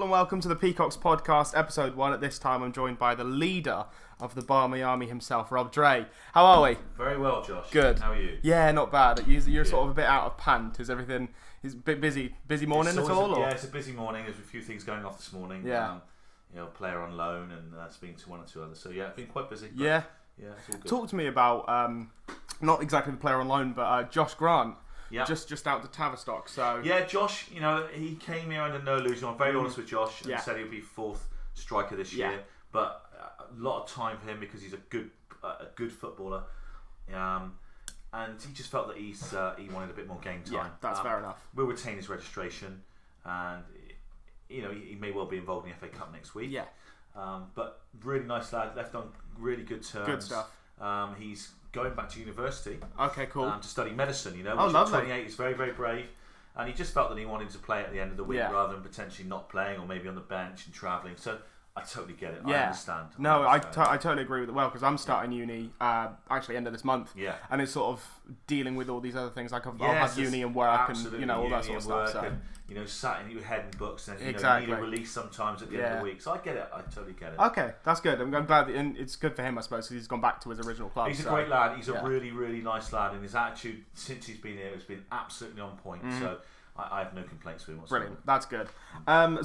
all, and welcome to the Peacocks podcast, episode 1. At this time, I'm joined by the leader of the Barmy Army himself, Rob Dray. How are we? Very well, Josh. Good. How are you? Yeah, not bad. You're sort of a bit out of pant. Is everything? Is a bit busy? Busy morning at all? Yeah, it's a busy morning. There's a few things going off this morning. Yeah. Player on loan and speaking to one or two others. So yeah, it's been quite busy. Yeah. Yeah, it's all good. Talk to me about not exactly the player on loan, but Josh Grant. Yeah. Just out to Tavistock. So yeah, Josh. He came here under no illusion. I'm very honest with Josh, and said he'll be fourth striker this year. But a lot of time for him because he's a good footballer. And he just felt that he wanted a bit more game time. Yeah, that's fair enough. We'll retain his registration, and he may well be involved in the FA Cup next week. Yeah. But really nice lad, left on really good terms. Good stuff. He's going back to university. Okay, cool. To study medicine. Which lovely. At 28 is very, very brave. And he just felt that he wanted to play at the end of the week rather than potentially not playing or maybe on the bench and travelling. So I totally get it. Yeah. I understand. I totally agree with it. Well, because I'm starting uni actually end of this month. Yeah. And it's sort of dealing with all these other things. Like I'll have uni and work and all that sort of stuff. So. And, sat in your head in books and you need a release sometimes at the end of the week. So I get it. I totally get it. Okay, that's good. I'm glad that, and it's good for him, I suppose, because he's gone back to his original club. He's a great lad. He's a really, really nice lad, and his attitude since he's been here has been absolutely on point. So I have no complaints with him whatsoever. Brilliant, that's good.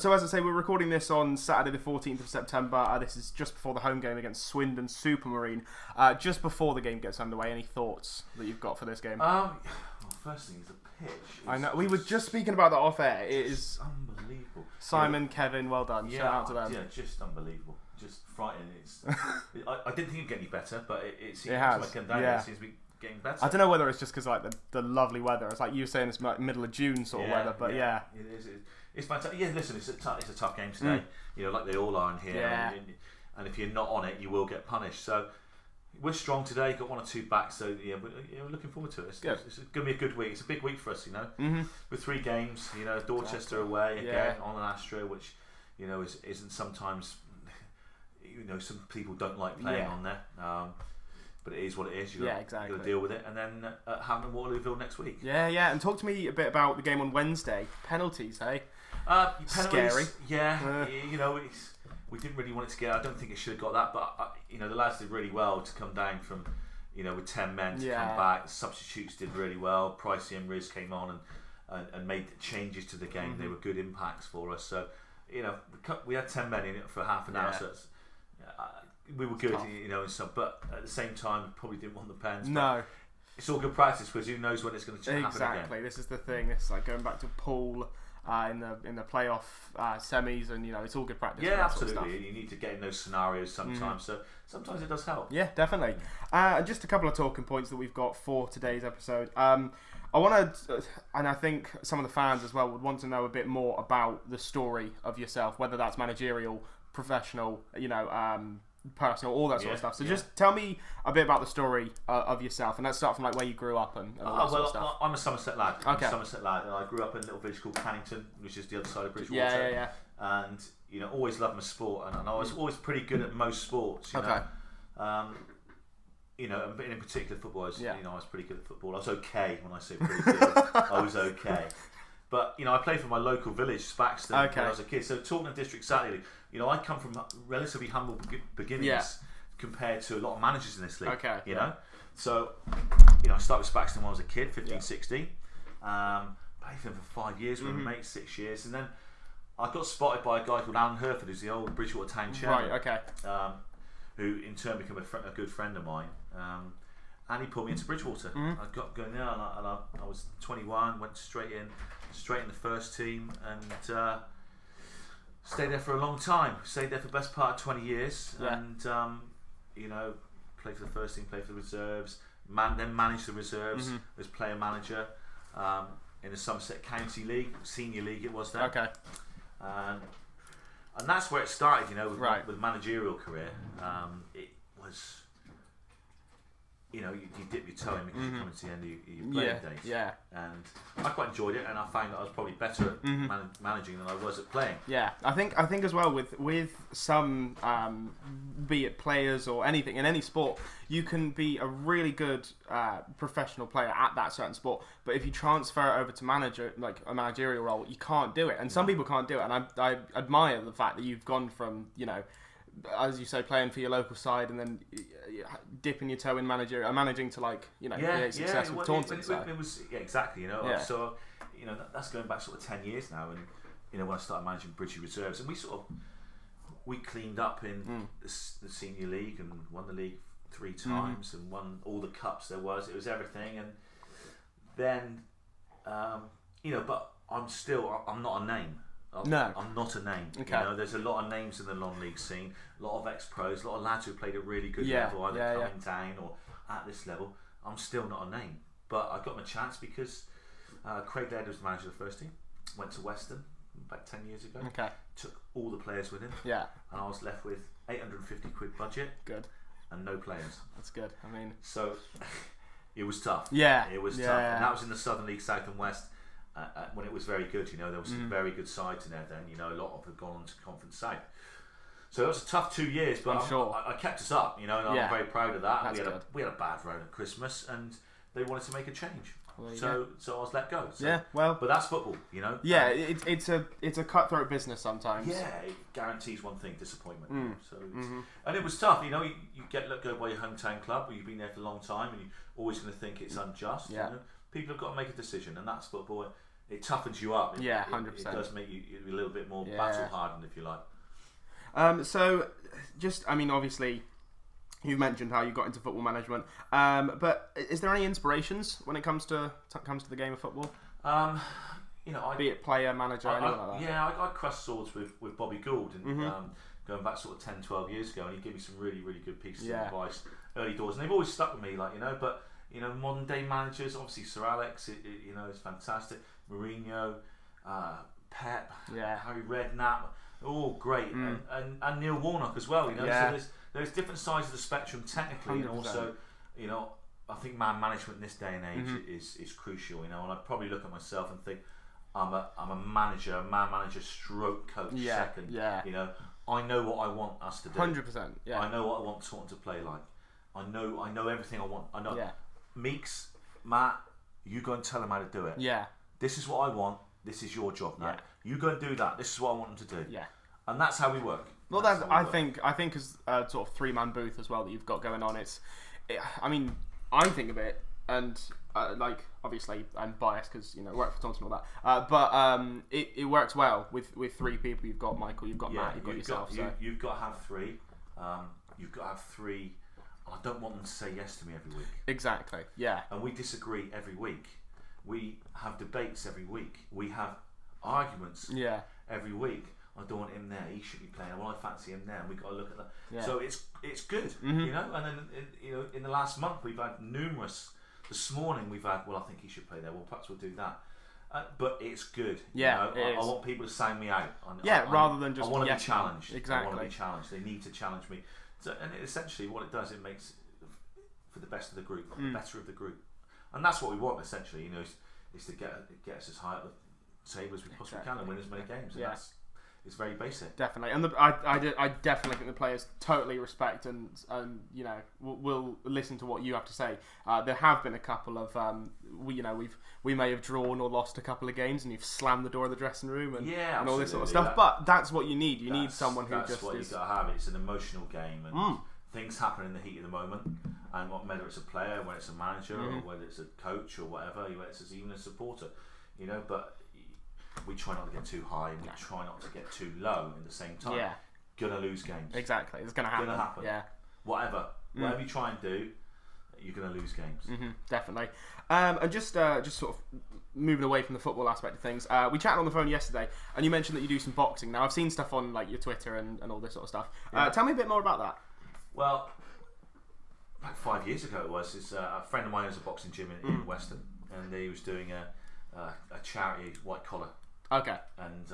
So as I say, we're recording this on Saturday the 14th of September. This is just before the home game against Swindon Supermarine. Just before the game gets underway, any thoughts that you've got for this game? First thing is the pitch. I know, we were just speaking about that off air. It is unbelievable. Simon, Kevin, well done. Shout out to them. Yeah, just unbelievable. Just frightening. I didn't think it'd get any better, but it seems it seems to be getting better. I don't know whether it's just because the lovely weather. It's like you were saying, it's middle of June sort of weather, but yeah. It is. It's fantastic. Yeah, listen, it's a tough game today. Like they all are in here. Yeah. And if you're not on it, you will get punished. So we're strong today. Got 1 or 2 back. So we're looking forward to it. It's going to be a good week. It's a big week for us. With 3 games. Dorchester away again on an Astro, which isn't sometimes. Some people don't like playing on there. But it is what it is. You've got to deal with it. And then Hampton Waterlooville next week. Yeah. And talk to me a bit about the game on Wednesday. Penalties, hey? Penalties, scary. Yeah. We didn't really want it to get. I don't think it should have got that. But the lads did really well to come down from, with 10 men to come back. The substitutes did really well. Pricey and Riz came on and made changes to the game. They were good impacts for us. So we had 10 men in it for half an hour. So we were good, and some. But at the same time, we probably didn't want the pens. No. It's all good practice because who knows when it's going to happen again. Exactly. This is the thing. It's like going back to pool. In the playoff semis, and it's all good practice. Yeah, absolutely. You need to get in those scenarios sometimes. So sometimes it does help. Yeah, definitely. Just a couple of talking points that we've got for today's episode. I want to, and I think some of the fans as well would want to know a bit more about the story of yourself, whether that's managerial, professional, personal, all that sort of stuff. So just tell me a bit about the story of yourself, and let's start from like where you grew up and all that sort of stuff. I'm a Somerset lad. Okay. I'm a Somerset lad, and I grew up in a little village called Cannington, which is the other side of Bridgewater. Yeah. And always loved my sport, and I was always pretty good at most sports. Okay. And in particular football, I was pretty good at football. I was okay when I say pretty good. I was okay. But I played for my local village, Spaxton, when I was a kid. So talking of District Saturday League, I come from relatively humble beginnings compared to a lot of managers in this league. Okay. So I started with Spaxton when I was a kid, 15, 16. Played for them for 5 years with my mates, 6 years, and then I got spotted by a guy called Alan Herford, who's the old Bridgewater Town chairman. Right. Okay. Who in turn became a good friend of mine. And he pulled me into Bridgewater. I got going there, and I was 21, went straight in the first team, and stayed there for a long time. Stayed there for the best part of 20 years, and played for the first team, played for the reserves, then managed the reserves as player manager in the Somerset County League, Senior League it was then. Okay. And that's where it started, with managerial career. It was. you dip your toe in because you're coming to the end of your playing days. Yeah. And I quite enjoyed it, and I found that I was probably better at managing than I was at playing. Yeah, I think as well with some, be it players or anything in any sport, you can be a really good professional player at that certain sport. But if you transfer it over to a managerial role, you can't do it. And some people can't do it. And I admire the fact that you've gone from, as you say, playing for your local side and then dipping your toe in managing to create success with Taunton. It was exactly. So that's going back sort of 10 years now, and when I started managing Bridgie Reserves, and we cleaned up in the senior league and won the league 3 times and won all the cups there was. It was everything, and then but I'm not a name. I'm not a name. Okay. There's a lot of names in the non-league scene, a lot of ex-pros, a lot of lads who played at really good level, either coming down or at this level. I'm still not a name, but I got my chance because Craig Laird was the manager of the first team, went to Weston about 10 years ago, took all the players with him, and I was left with £850 budget, good, and no players. That's good. So it was tough. It was tough, and that was in the Southern League, South and West. When it was very good, there was some very good sides in there then, a lot of them had gone on to Conference South. So it was a tough 2 years, but I kept us up, and I'm very proud of that. We had a bad road at Christmas, and they wanted to make a change. So I was let go. But that's football, Yeah, it's a cutthroat business sometimes. Yeah, it guarantees one thing: disappointment. And it was tough. You get let go by your hometown club, where you've been there for a long time, and you're always going to think it's unjust. Yeah. People have got to make a decision, and that's football. It toughens you up. 100%. It does make you a little bit more battle hardened, if you like. So, obviously, you've mentioned how you got into football management. But is there any inspirations when it comes to the game of football? Be it player, manager, anything like that. Yeah, I crossed swords with Bobby Gould, and going back sort of 10, 12 years ago, and he gave me some really, really good pieces of advice early doors, and they've always stuck with me. But modern day managers, obviously Sir Alex, is fantastic. Mourinho, Pep, Harry Redknapp, all great, and Neil Warnock as well. So there's different sides of the spectrum technically, 100%. And also, I think man management in this day and age is crucial. And I probably look at myself and think I'm a man manager, stroke coach second. I know what I want us to do. 100%. Yeah. I know what I want Taunton to play like. I know everything I want. I know. Meeks, Matt, you go and tell them how to do it. Yeah. This is what I want. This is your job now. You go and do that. This is what I want them to do. Yeah. And that's how we work. Well, I think as a sort of 3-man booth as well that you've got going on. I think of it, and obviously I'm biased because work for Taunton and all that. But it works well with 3 people. You've got Michael, you've got Matt, you've got yourself. You've got to have 3. You've got to have 3. I don't want them to say yes to me every week. Exactly. Yeah. And we disagree every week. We have debates every week. We have arguments every week. I don't want him there. He should be playing. Well, I fancy him there. And we've got to look at that. Yeah. So it's good, And then in the last month we've had numerous. This morning we've had. Well, I think he should play there. Well, perhaps we'll do that. But it's good. Yeah, I want people to sound me out. Rather than just. I want to be challenged. Exactly. I want to be challenged. They need to challenge me. So, and essentially, what it does, it makes for the best of the group, the better of the group, and that's what we want. Essentially, is to get us as high up the table as we possibly can and win as many games. And it's very basic. Definitely, and I definitely think the players totally respect and will listen to what you have to say. There have been a couple of we may have drawn or lost a couple of games, and you've slammed the door of the dressing room and all this sort of stuff. But that's what you need. You need someone who just. That's what you've got to have. It's an emotional game, and things happen in the heat of the moment. And whether it's a player, whether it's a manager, or whether it's a coach, or whatever, whether it's even a supporter, but. We try not to get too high and we try not to get too low at the same time. Yeah. Gonna lose games. Exactly. It's gonna happen. Yeah. Whatever you try and do, you're gonna lose games. Definitely. And just sort of moving away from the football aspect of things, we chatted on the phone yesterday and you mentioned that you do some boxing. Now I've seen stuff on your Twitter and all this sort of stuff. Tell me a bit more about that. Well, about 5 years ago it was. A friend of mine has a boxing gym in Weston, and he was doing a charity white collar. Okay. And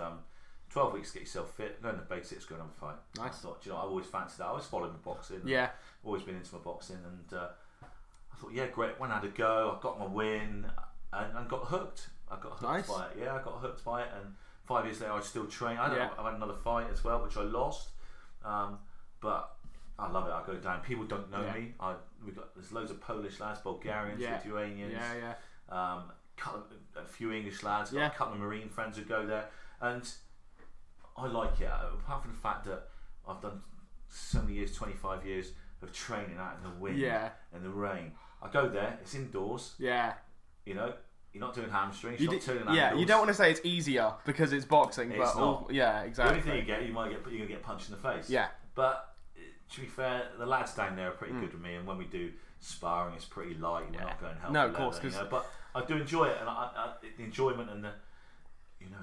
12 weeks to get yourself fit, learn the basics, go and have a fight. Nice. I thought, I've always fancied that. I was following my boxing. Yeah. Always been into my boxing, and I thought, yeah, great. When I had a go, I got my win and got hooked. I got hooked Nice. by it. Yeah, I got hooked by it, and 5 years later, I still train. I Yeah. had another fight as well, which I lost, but I love it. I go down. People don't know me. There's loads of Polish lads, Bulgarians, Lithuanians. A few English lads. Got a couple of Marine friends who go there, and I like it. Apart from the fact that I've done so many years, 25 years of training out in the wind and the rain. I go there. It's indoors. Yeah. You know, you're not doing hamstrings. You're not turning handles. Yeah, you don't want to say it's easier because it's boxing, It's but not. Yeah, exactly. The only thing you're gonna get punched in the face. Yeah. But to be fair, the lads down there are pretty good with me, and when we do sparring, it's pretty light. We're not going hell for No, of leather, course, 'cause- you know? But I do enjoy it, and the enjoyment and the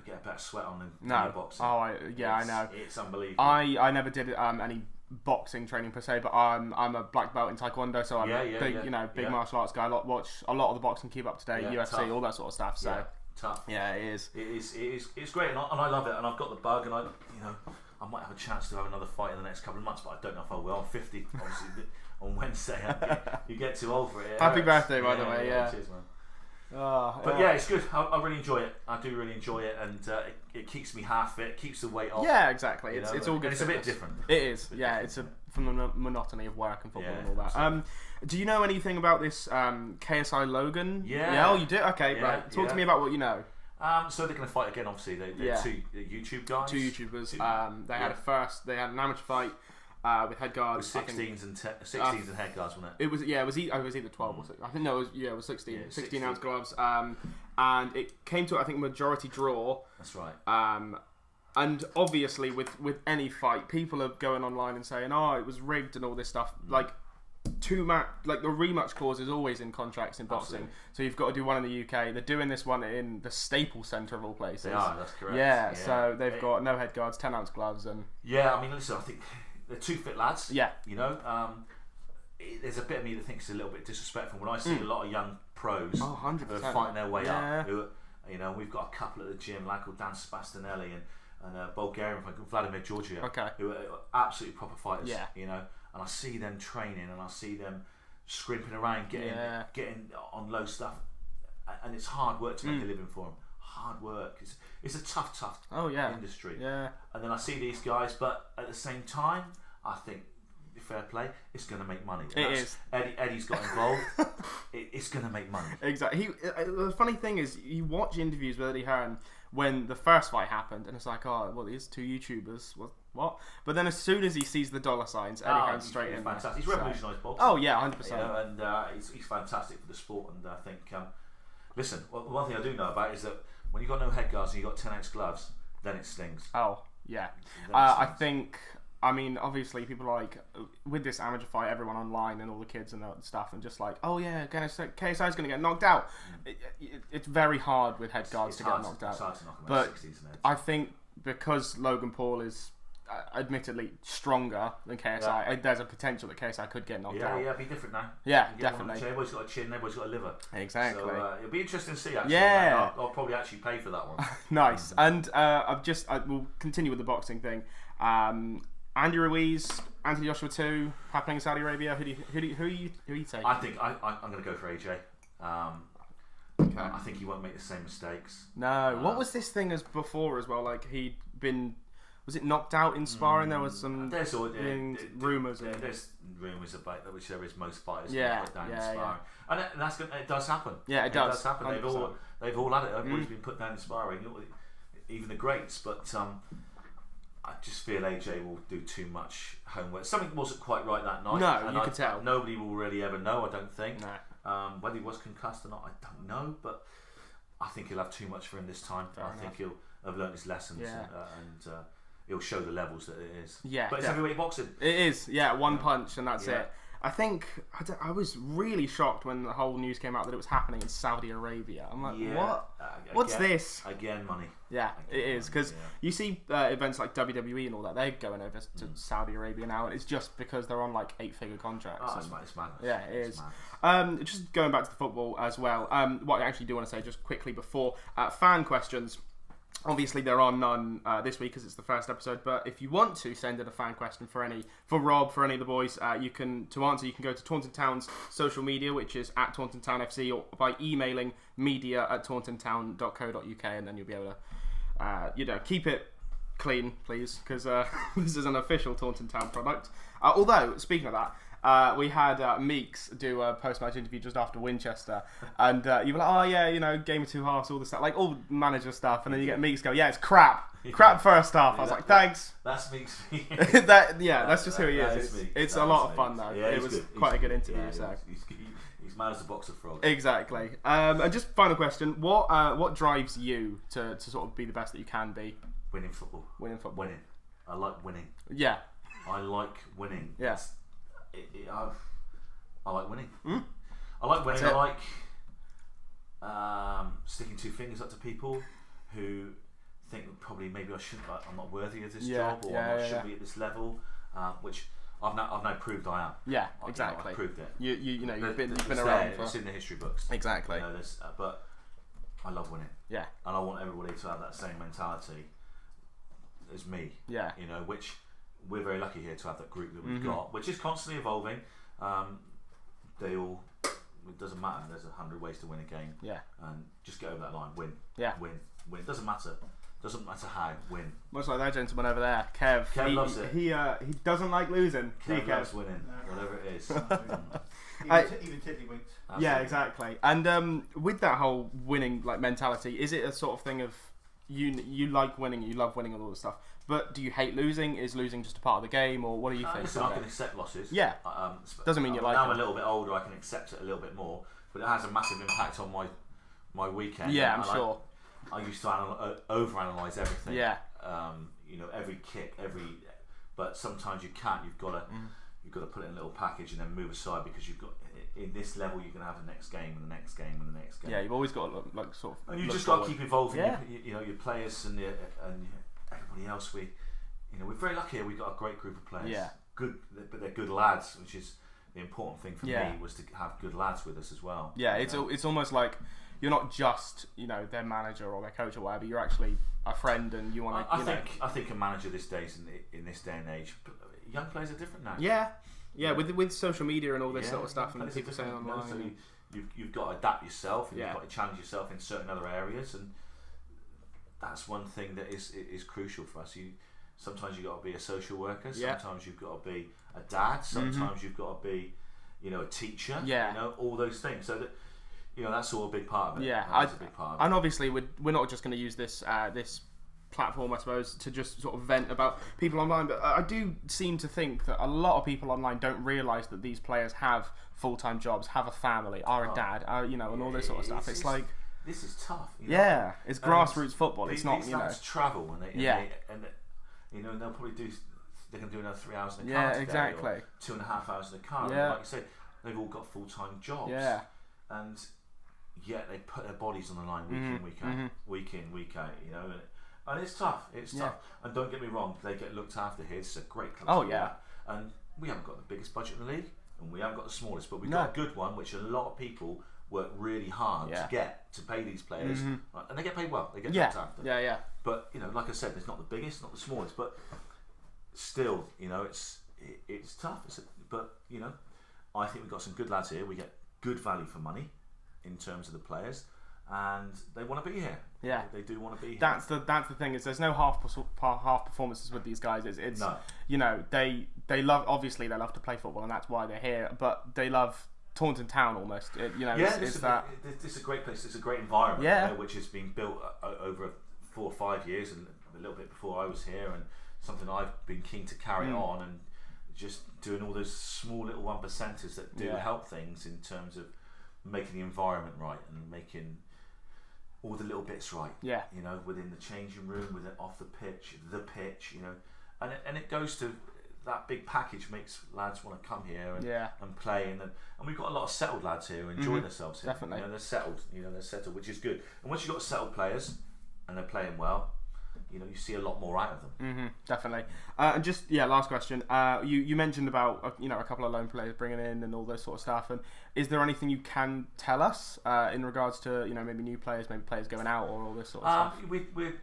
get a better sweat on than boxing. Oh, I know. It's unbelievable. I never did any boxing training per se, but I'm a black belt in Taekwondo, so I'm a big martial arts guy. Watch a lot of the boxing, keep up to date, UFC, tough. all that sort of stuff. So tough. Yeah, it is. It's great, and I love it, and I've got the bug, and I might have a chance to have another fight in the next couple of months, but I don't know if I will. I'm 50, obviously, on Wednesday. You get too old for it. Happy birthday, by the way. Yeah. Cheers, man. Oh, But yeah, it's good. I really enjoy it. I do really enjoy it, and it keeps me half fit, keeps the weight off. Yeah, exactly. It's all good. And it's a bit different. It is. Yeah, it's from the monotony of work and football and all that. Do you know anything about this KSI Logan? Yeah. Oh, you do? Okay, right. Talk to me about what you know. So they're going to fight again. Obviously, they're two YouTube guys. Two YouTubers. They had an amateur fight with head guards. It was 16s and head guards, wasn't it? It was either 12 or 16. I think no, it was 16. Yeah, 16 ounce gloves. And it came to majority draw. That's right. And obviously with any fight, people are going online and saying, "Oh, it was rigged" and all this stuff. Like the rematch clause is always in contracts in boxing. Absolutely. So you've got to do one in the UK. They're doing this one in the Staples Centre of all places. They are. That's correct. Yeah. So they've got no head guards, 10 ounce gloves, and yeah. I mean, listen. I think they're two fit lads. Yeah. You know, there's a bit of me that thinks it's a little bit disrespectful when I see a lot of young pros who 100%. are fighting their way up. Who, we've got a couple at the gym, like called Dan Spastinelli and a Bulgarian from Vladimir Georgiev, who are absolutely proper fighters. Yeah. And I see them training, and I see them scrimping around, getting on low stuff, and it's hard work to make a living for them. Hard work. It's a tough industry. Yeah. And then I see these guys, but at the same time, I think fair play, it's going to make money. It is. Eddie's got involved. It's going to make money. Exactly. The funny thing is, you watch interviews with Eddie Hearn when the first fight happened, and it's like, oh, well, these two YouTubers, what? But then as soon as he sees the dollar signs, Eddie Hearn's straight in. Fantastic. He's revolutionised boxing. Oh yeah, 100%. And he's fantastic for the sport. And I think, listen, one thing I do know about is that when you've got no head guards and you've got 10 ounce gloves, then it stings. Oh yeah. I think. I mean, obviously, people are like, with this amateur fight, everyone online and all the kids and stuff, and just like, oh yeah, KSI's going to get knocked out. It's very hard with head guards to get knocked out. It's hard to knock him but out 60s and heads. I think because Logan Paul is admittedly stronger than KSI, there's a potential that KSI could get knocked out. Yeah, it'll be different now. Yeah, definitely. Everybody's got a chin, everybody's got a liver. Exactly. So it'll be interesting to see, actually. Yeah. I'll probably actually pay for that one. Nice. And we'll continue with the boxing thing. Andy Ruiz, Anthony Joshua 2, happening in Saudi Arabia. Who are you taking? I think I'm going to go for AJ. Okay. I think he won't make the same mistakes. No. What was this thing as before as well? Like he'd been, was it knocked out in sparring? There was some rumours. Yeah, there's rumours about that, which there is most fighters put down in sparring, and it does happen. Yeah, it does happen. 100%. They've all had it. Everybody's been put down in sparring, even the greats. But I just feel AJ will do too much homework. Something wasn't quite right that night. No, you could tell. Nobody will really ever know, I don't think. No. Whether he was concussed or not, I don't know. But I think he'll have too much for him this time. I think he'll have learned his lessons and he'll show the levels that it is. Yeah, but it's heavyweight boxing. It is. Yeah, one punch and that's it. I think I was really shocked when the whole news came out that it was happening in Saudi Arabia. I'm like, what? What's this? Again, money. Yeah, it is, because you see events like WWE and all that, they're going over to Saudi Arabia now, and it's just because they're on like 8-figure contracts. Oh, it's mad. Yeah, it is. Just going back to the football as well, what I actually do want to say just quickly before, fan questions. Obviously, there are none this week because it's the first episode. But if you want to send in a fan question for Rob, for any of the boys, you can go to Taunton Town's social media, which is at Taunton Town FC, or by emailing media@tauntontown.co.uk, and then you'll be able to, keep it clean, please, because this is an official Taunton Town product. Although, speaking of that, we had Meeks do a post-match interview just after Winchester, and you were like, oh yeah, game of two halves, all this stuff, like all manager stuff, and then you get Meeks go, yeah, it's crap first half. I was like, thanks. That's Meeks. That's just who he is. It's a lot of fun though. Yeah, it was quite a good interview. Yeah, he's mad as a box of frogs. Exactly. And just final question: what drives you to sort of be the best that you can be? Winning football. Winning. I like winning. Yeah. I like winning. Yeah. I like winning. Mm? I like winning. I like sticking two fingers up to people who think that probably maybe I'm not worthy of this job, or I shouldn't be at this level, which I've now proved I am. Yeah, exactly. I've proved it. You've been around. It's in the history books. Exactly. But I love winning. Yeah. And I want everybody to have that same mentality as me. Yeah. Which we're very lucky here to have that group that we've got, which is constantly evolving. It doesn't matter. There's 100 ways to win a game. Yeah. And just get over that line. Win. Yeah. Win. It doesn't matter. Doesn't matter how. Win. Much like that gentleman over there, Kev. Kev loves it. He doesn't like losing. Kev loves winning, whatever it is. Even Tiddly winks. Absolutely. Yeah, exactly. And with that whole winning mentality, is it a sort of thing of you like winning, you love winning and all this stuff, but do you hate losing? Is losing just a part of the game, or what do you think? Listen, I can accept losses. Yeah. Doesn't mean you like it. Now them. I'm a little bit older, I can accept it a little bit more, but it has a massive impact on my weekend. Yeah, I'm sure. I used to overanalyze everything. Yeah. Every kick, but sometimes you can't. You've got to put it in a little package and then move aside, because you've got, in this level, you're going to have the next game and the next game and the next game. Yeah, you've always got to look sort of. And you just got to keep evolving. Yeah. Your players and everybody else. We're very lucky here. We've got a great group of players. Yeah. Good, but they're good lads, which is the important thing for me, was to have good lads with us as well. Yeah, it's almost like you're not just their manager or their coach or whatever. You're actually a friend, and you want to. I think a manager these days, in this day and age, young players are different now. Yeah, with social media and all this sort of stuff, and people saying online. So you've got to adapt yourself, and you've got to challenge yourself in certain other areas, and that's one thing that is crucial for us. Sometimes you've got to be a social worker. Sometimes you've got to be a dad. Sometimes you've got to be, a teacher. Yeah. All those things. So that, that's all a big part of it. Yeah, that's a big part of it. And obviously, we're not just going to use this platform, I suppose, to just sort of vent about people online, but I do seem to think that a lot of people online don't realise that these players have full-time jobs, have a family, are a dad, and all this sort of stuff. It's like, this is tough. It's grassroots football. It's not, these lads travel, and and they'll probably they can do another 3 hours in the car today, exactly. or 2.5 hours in the car. Yeah. And like you say, they've all got full-time jobs. Yeah. And yet they put their bodies on the line week in, week out. And it's tough. It's tough. And don't get me wrong, they get looked after here. It's a great club. Oh yeah. And we haven't got the biggest budget in the league, and we haven't got the smallest, but we've got a good one, which a lot of people work really hard to pay these players, and they get paid well. They get looked after. Yeah. But like I said, it's not the biggest, not the smallest, but still, it's tough. But I think we've got some good lads here. We get good value for money in terms of the players, and they want to be here. Yeah, they do want to be here. That's the thing, is there's no half performances with these guys. It's no. They love, obviously they love to play football, and that's why they're here. But they love Taunton Town almost. This is a great place. It's a great environment. Which has been built over 4 or 5 years, and a little bit before I was here, and something I've been keen to carry on, and just doing all those small little 1%ers that do help things in terms of making the environment right and making all the little bits right. Yeah. Within the changing room, with it off the pitch, and it goes to that big package, makes lads want to come here and play, and we've got a lot of settled lads here who enjoy themselves here. Definitely. They're settled, which is good. And once you've got settled players and they're playing well, you see a lot more out of them. Definitely. And just last question. You mentioned about a couple of loan players bringing in and all this sort of stuff. And is there anything you can tell us in regards to maybe new players, maybe players going out, or all this sort of stuff? We're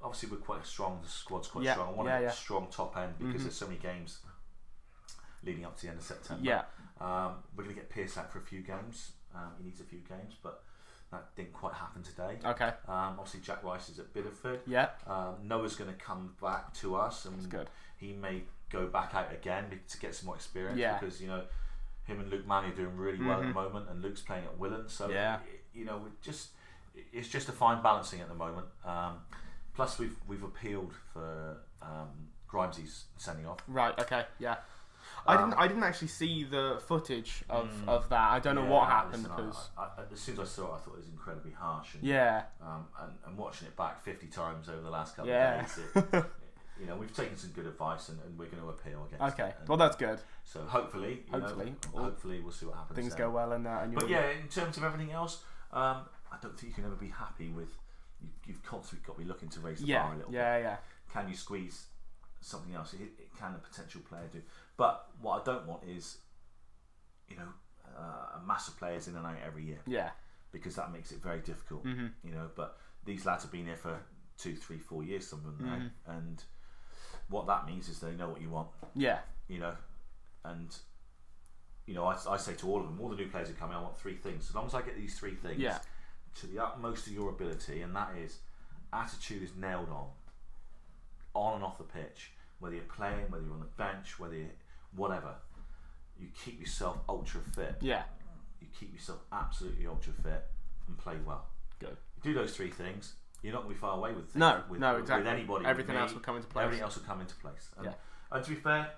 obviously we're quite strong. The squad's quite strong. I want a strong top end because there's so many games leading up to the end of September. Yeah. We're going to get Pierce out for a few games. He needs a few games, but that didn't quite happen today. Okay. Obviously, Jack Rice is at Bideford. Yeah. Noah's going to come back to us, and that's good. He may go back out again to get some more experience. Yeah. Because him and Luke Manny are doing really well at the moment, and Luke's playing at Willen. So it's just a fine balancing at the moment. Plus, we've appealed for Grimesy's sending off. Right. Okay. Yeah. I didn't actually see the footage of that. I don't know what happened because as soon as I saw it, I thought it was incredibly harsh. And, and watching it back 50 times over the last couple of days, we've taken some good advice and we're going to appeal against it. Well, that's good. So hopefully we'll see what happens. Things go well and but in terms of everything else, I don't think you can ever be happy with. You've constantly got to be looking to raise the bar a little bit. Yeah. Can you squeeze something else? It can a potential player do. But what I don't want is, a mass of players in and out every year. Yeah. Because that makes it very difficult. But these lads have been here for 2, 3, 4 years, some of them now, and what that means is they know what you want. Yeah. And I say to all of them, all the new players who come in, I want 3 things. As long as I get these 3 things to the utmost of your ability, and that is attitude is nailed on and off the pitch. Whether you're playing, whether you're on the bench, whether you're whatever, you keep yourself ultra fit. Yeah. You keep yourself absolutely ultra fit and play well. Good. You do those 3 things, you're not going to be far away with things. No, exactly. With anybody. Everything else will come into place. Everything else will come into place. And to be fair,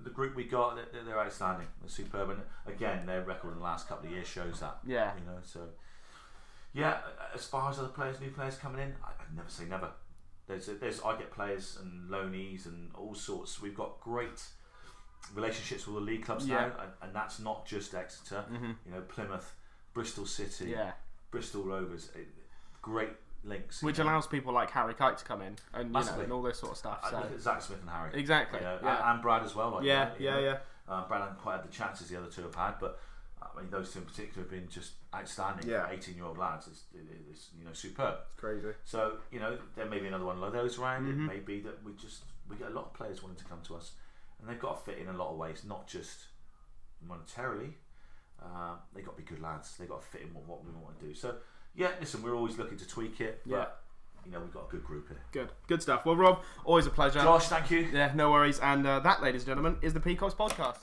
the group we got, they're outstanding. They're superb. And again, their record in the last couple of years shows that. Yeah. So as far as other players, new players coming in, I'd never say never. I get players and loanees and all sorts. We've got great relationships with the league clubs now, and that's not just Exeter. Plymouth, Bristol City, Bristol Rovers, great links. Which allows people like Harry Kite to come in and and all this sort of stuff. I look at Zach Smith and Harry. Exactly. And Brad as well. Brad hasn't quite had the chances the other 2 have had, but I mean those 2 in particular have been just outstanding. 18-year-old lads. It's superb. It's crazy. So there may be another one of those around. It may be that we get a lot of players wanting to come to us, and they've got to fit in a lot of ways, not just monetarily. They've got to be good lads. They've got to fit in what we want to do. So listen, we're always looking to tweak it. But, we've got a good group here. Good stuff. Well, Rob, always a pleasure. Josh, thank you. Yeah, no worries. And that, ladies and gentlemen, is the Peacocks podcast.